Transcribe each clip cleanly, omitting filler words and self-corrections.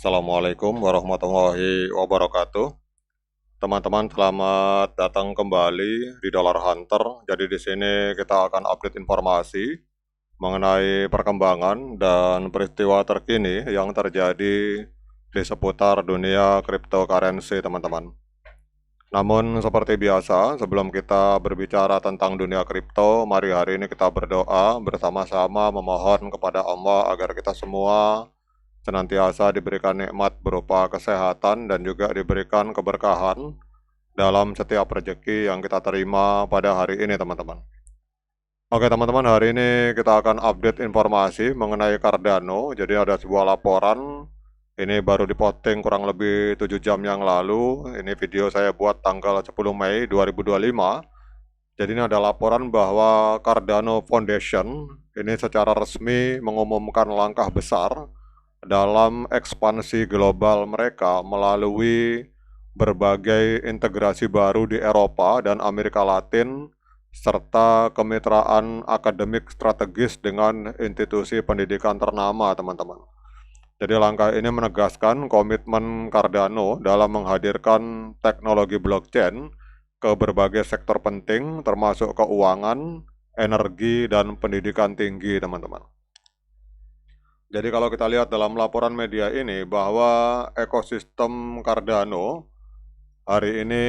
Assalamualaikum warahmatullahi wabarakatuh. Teman-teman, selamat datang kembali di Dollar Hunter. Jadi di sini kita akan update informasi mengenai perkembangan dan peristiwa terkini yang terjadi di seputar dunia cryptocurrency, teman-teman. Namun seperti biasa, sebelum kita berbicara tentang dunia kripto, mari hari ini kita berdoa bersama-sama memohon kepada Allah agar kita semua senantiasa diberikan nikmat berupa kesehatan dan juga diberikan keberkahan dalam setiap rezeki yang kita terima pada hari ini, teman-teman. Oke, teman-teman, hari ini kita akan update informasi mengenai Cardano. Jadi ada sebuah laporan, ini baru diposting kurang lebih 7 jam yang lalu. Ini video saya buat tanggal 10 Mei 2025. Jadi ini ada laporan bahwa Cardano Foundation ini secara resmi mengumumkan langkah besar dalam ekspansi global mereka melalui berbagai integrasi baru di Eropa dan Amerika Latin, serta kemitraan akademik strategis dengan institusi pendidikan ternama, teman-teman. Jadi langkah ini menegaskan komitmen Cardano dalam menghadirkan teknologi blockchain ke berbagai sektor penting, termasuk keuangan, energi, dan pendidikan tinggi, teman-teman. Jadi kalau kita lihat dalam laporan media ini bahwa ekosistem Cardano hari ini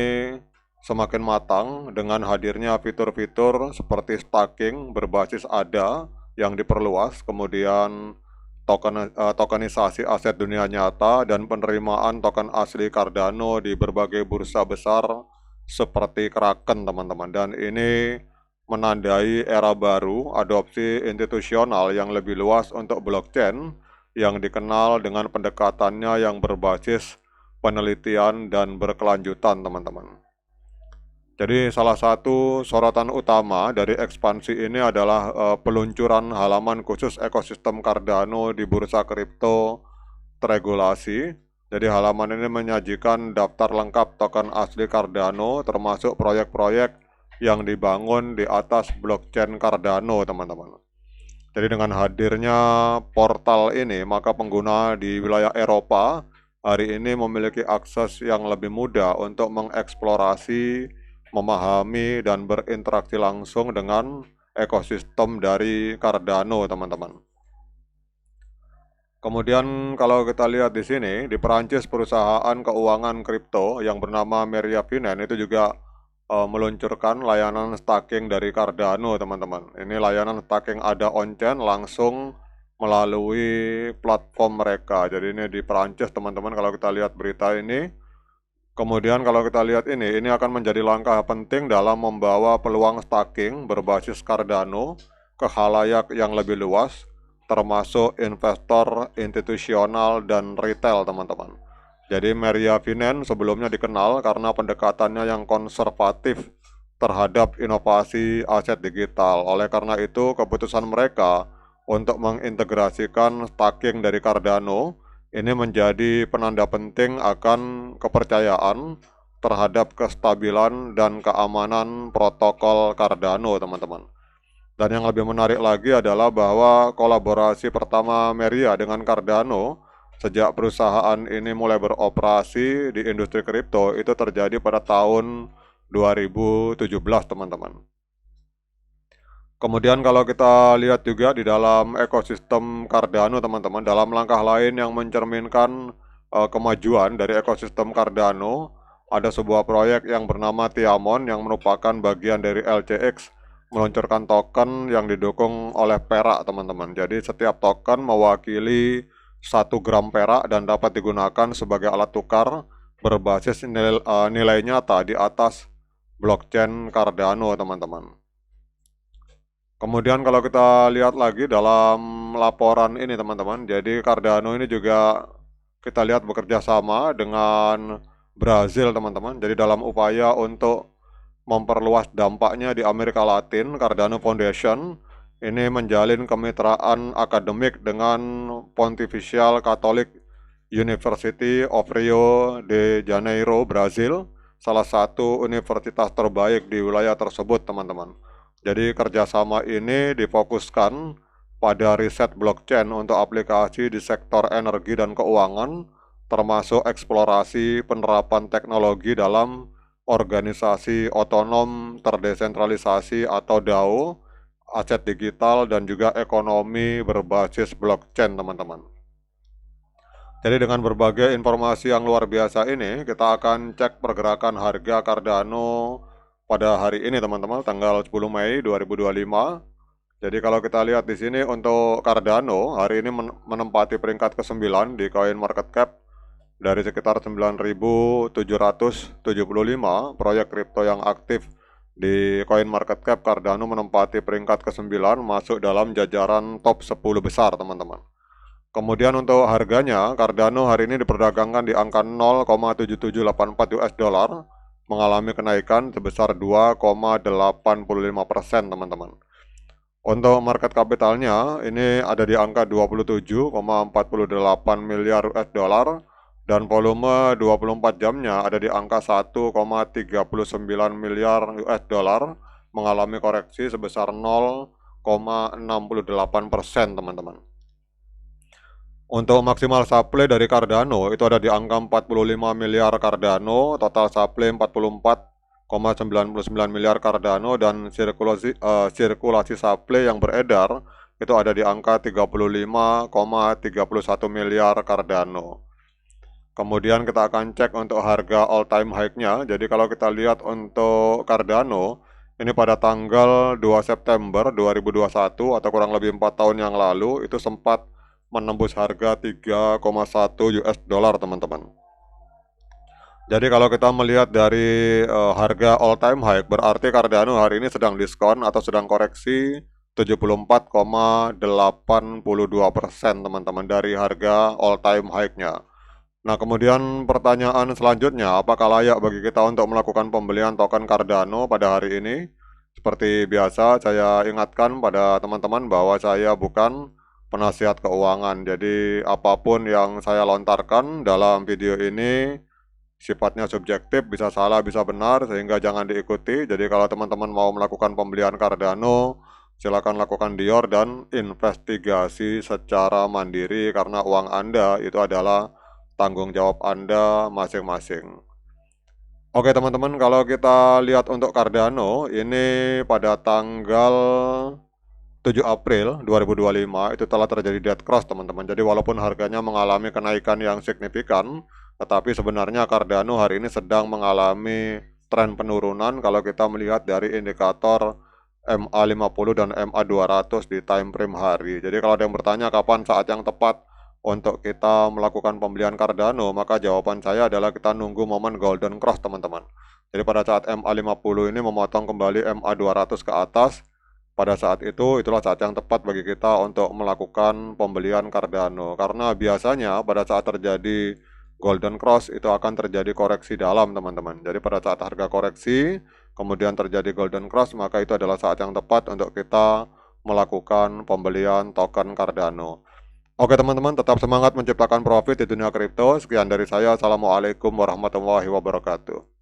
semakin matang dengan hadirnya fitur-fitur seperti staking berbasis ADA yang diperluas, kemudian tokenisasi aset dunia nyata, dan penerimaan token asli Cardano di berbagai bursa besar seperti Kraken, teman-teman. Dan ini menandai era baru adopsi institusional yang lebih luas untuk blockchain yang dikenal dengan pendekatannya yang berbasis penelitian dan berkelanjutan, teman-teman. Jadi salah satu sorotan utama dari ekspansi ini adalah peluncuran halaman khusus ekosistem Cardano di bursa kripto teregulasi. Jadi halaman ini menyajikan daftar lengkap token asli Cardano termasuk proyek-proyek yang dibangun di atas blockchain Cardano, teman-teman. Jadi dengan hadirnya portal ini, maka pengguna di wilayah Eropa hari ini memiliki akses yang lebih mudah untuk mengeksplorasi, memahami, dan berinteraksi langsung dengan ekosistem dari Cardano, teman-teman. Kemudian kalau kita lihat di sini, di Perancis perusahaan keuangan kripto yang bernama Meria Finance itu juga meluncurkan layanan staking dari Cardano, teman-teman. Ini layanan staking ada on-chain langsung melalui platform mereka. Jadi ini di Perancis, teman-teman, kalau kita lihat berita ini. Kemudian kalau kita lihat ini akan menjadi langkah penting dalam membawa peluang staking berbasis Cardano ke khalayak yang lebih luas, termasuk investor institusional dan retail, teman-teman. Jadi Meria Finance sebelumnya dikenal karena pendekatannya yang konservatif terhadap inovasi aset digital. Oleh karena itu, keputusan mereka untuk mengintegrasikan staking dari Cardano ini menjadi penanda penting akan kepercayaan terhadap kestabilan dan keamanan protokol Cardano, teman-teman. Dan yang lebih menarik lagi adalah bahwa kolaborasi pertama Meria dengan Cardano sejak perusahaan ini mulai beroperasi di industri kripto itu terjadi pada tahun 2017, teman-teman. Kemudian kalau kita lihat juga di dalam ekosistem Cardano, teman-teman, dalam langkah lain yang mencerminkan kemajuan dari ekosistem Cardano, ada sebuah proyek yang bernama Tiamon yang merupakan bagian dari LCX meluncurkan token yang didukung oleh perak, teman-teman. Jadi setiap token mewakili 1 gram perak dan dapat digunakan sebagai alat tukar berbasis nilai nyata di atas blockchain Cardano, teman-teman. Kemudian kalau kita lihat lagi dalam laporan ini, teman-teman, jadi Cardano ini juga kita lihat bekerja sama dengan Brazil, teman-teman. Jadi dalam upaya untuk memperluas dampaknya di Amerika Latin, Cardano Foundation ini menjalin kemitraan akademik dengan Pontifical Catholic University of Rio de Janeiro, Brazil, salah satu universitas terbaik di wilayah tersebut, teman-teman. Jadi kerjasama ini difokuskan pada riset blockchain untuk aplikasi di sektor energi dan keuangan, termasuk eksplorasi penerapan teknologi dalam organisasi otonom terdesentralisasi atau DAO, aset digital, dan juga ekonomi berbasis blockchain, teman-teman. Jadi dengan berbagai informasi yang luar biasa ini, kita akan cek pergerakan harga Cardano pada hari ini, teman-teman, tanggal 10 Mei 2025. Jadi kalau kita lihat di sini untuk Cardano, hari ini menempati peringkat ke-9 di Coin Market Cap dari sekitar 9.775 proyek kripto yang aktif di Coin Market Cap. Cardano menempati peringkat ke-9, masuk dalam jajaran top 10 besar, teman-teman. Kemudian untuk harganya, Cardano hari ini diperdagangkan di angka 0,7784 US dollar, mengalami kenaikan sebesar 2,85%, teman-teman. Untuk market kapitalnya, ini ada di angka 27,48 miliar US dollar, dan volume 24 jamnya ada di angka 1,39 miliar US dollar, mengalami koreksi sebesar 0,68%, teman-teman. Untuk maksimal supply dari Cardano itu ada di angka 45 miliar Cardano, total supply 44,99 miliar Cardano, dan sirkulasi supply yang beredar itu ada di angka 35,31 miliar Cardano. Kemudian kita akan cek untuk harga all time high-nya. Jadi kalau kita lihat untuk Cardano ini pada tanggal 2 September 2021 atau kurang lebih 4 tahun yang lalu itu sempat menembus harga 3,1 US dollar, teman-teman. Jadi kalau kita melihat dari harga all time high, berarti Cardano hari ini sedang diskon atau sedang koreksi 74,82%, teman-teman, dari harga all time high-nya. Nah, kemudian pertanyaan selanjutnya, apakah layak bagi kita untuk melakukan pembelian token Cardano pada hari ini? Seperti biasa, saya ingatkan pada teman-teman bahwa saya bukan penasihat keuangan. Jadi apapun yang saya lontarkan dalam video ini sifatnya subjektif, bisa salah, bisa benar, sehingga jangan diikuti. Jadi kalau teman-teman mau melakukan pembelian Cardano, silakan lakukan dior dan investigasi secara mandiri, karena uang Anda itu adalah tanggung jawab Anda masing-masing. Oke teman-teman, kalau kita lihat untuk Cardano, ini pada tanggal 7 April 2025 itu telah terjadi dead cross, teman-teman. Jadi walaupun harganya mengalami kenaikan yang signifikan, tetapi sebenarnya Cardano hari ini sedang mengalami tren penurunan kalau kita melihat dari indikator MA50 dan MA200 di time frame hari. Jadi kalau ada yang bertanya kapan saat yang tepat untuk kita melakukan pembelian Cardano, maka jawaban saya adalah kita nunggu momen golden cross, teman-teman. Jadi pada saat MA50 ini memotong kembali MA200 ke atas, pada saat itu, itulah saat yang tepat bagi kita untuk melakukan pembelian Cardano. Karena biasanya pada saat terjadi golden cross itu akan terjadi koreksi dalam, teman-teman. Jadi pada saat harga koreksi, kemudian terjadi golden cross, maka itu adalah saat yang tepat untuk kita melakukan pembelian token Cardano. Oke teman-teman, tetap semangat menciptakan profit di dunia kripto. Sekian dari saya. Assalamualaikum warahmatullahi wabarakatuh.